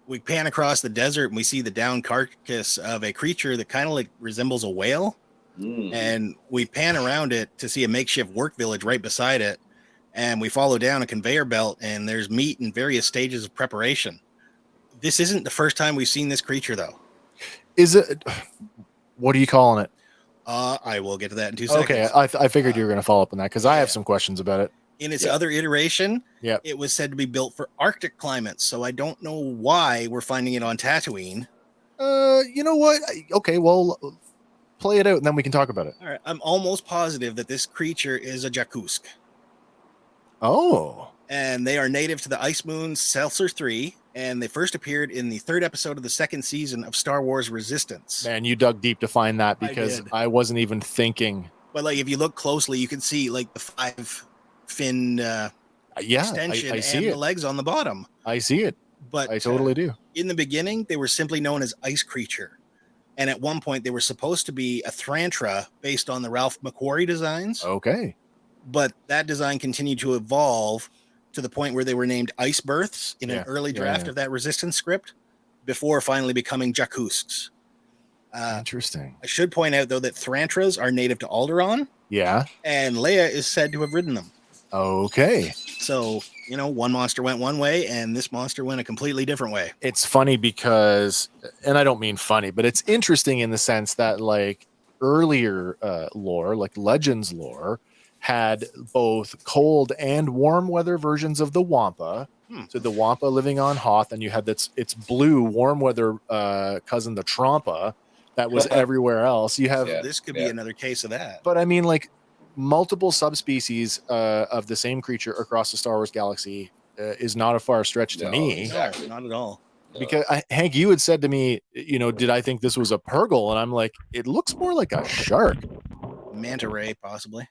we pan across the desert and we see the down carcass of a creature that kind of like resembles a whale. And we pan around it to see a makeshift work village right beside it. And we follow down a conveyor belt, and there's meat in various stages of preparation. This isn't the first time we've seen this creature, though. Is it? What are you calling it? I will get to that in 2 seconds. Okay, I figured you were going to follow up on that because I have some questions about it. In its other iteration, Yep. it was said to be built for Arctic climates, so I don't know why we're finding it on Tatooine. You know what? Okay, well, play it out, and then we can talk about it. All right, I'm almost positive that this creature is a Jakusk. Oh. And they are native to the ice moon Seltzer 3, and they first appeared in the 3rd episode of the 2nd season of Star Wars Resistance. Man, you dug deep to find that because I wasn't even thinking. But like, if you look closely, you can see like the 5-fin extension I see and it. the legs on the bottom. I see it. But I totally do. In the beginning, they were simply known as Ice Creature. And at one point, they were supposed to be a Thrantra based on the Ralph McQuarrie designs. Okay. But that design continued to evolve to the point where they were named Ice Births in an early draft of that Resistance script before finally becoming Jakusks. Interesting. I should point out, though, that Thrantras are native to Alderaan. Yeah. And Leia is said to have ridden them. Okay. So, you know, one monster went one way and this monster went a completely different way. It's funny because, and I don't mean funny, but it's interesting in the sense that like earlier lore, like Legends lore, had both cold and warm weather versions of the Wampa. So the Wampa living on Hoth, and you had its blue warm weather cousin, the Trompa, that was everywhere else. You have this could be another case of that. But I mean, like multiple subspecies of the same creature across the Star Wars galaxy is not a far stretch to me. Exactly. No, not at all. Because Hank, you had said to me, you know, did I think this was a Purgle? And I'm like, it looks more like a shark. Manta ray, possibly.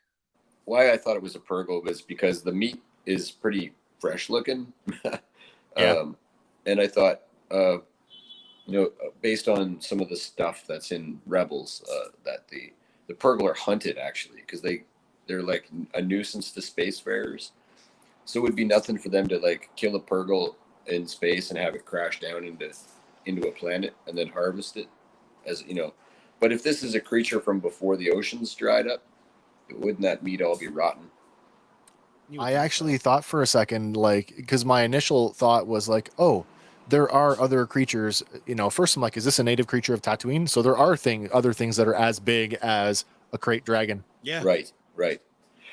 Why I thought it was a Purgle was because the meat is pretty fresh looking. And I thought, you know, based on some of the stuff that's in Rebels, that the Purgle are hunted actually, because they're like a nuisance to spacefarers. So it would be nothing for them to like kill a Purgle in space and have it crash down into a planet and then harvest it, as you know. But if this is a creature from before the oceans dried up, wouldn't that meat all be rotten? I actually thought for a second, like, because my initial thought was like, oh, there are other creatures, you know. First I'm like, is this a native creature of Tatooine? So there are other things that are as big as a crate dragon. Yeah. Right.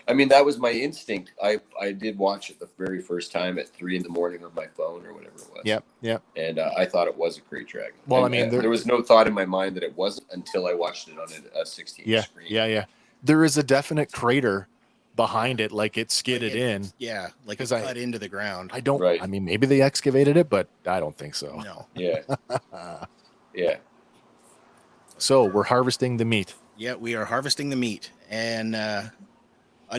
I mean, that was my instinct. I did watch it the very first time at 3 a.m. on my phone or whatever it was. Yep. And I thought it was a crate dragon. Well, and, I mean, there was no thought in my mind that it wasn't until I watched it on a 16-inch screen. Yeah. There is a definite crater behind it, like it skidded in. Yeah, like it's cut into the ground. I don't. Right. I mean, maybe they excavated it, but I don't think so. No. Yeah. Yeah. So we're harvesting the meat. Yeah, we are harvesting the meat, and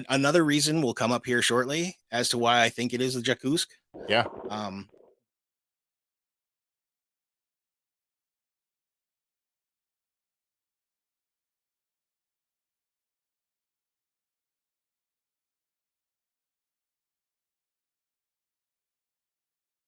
another reason will come up here shortly as to why I think it is the Jakusk. Yeah.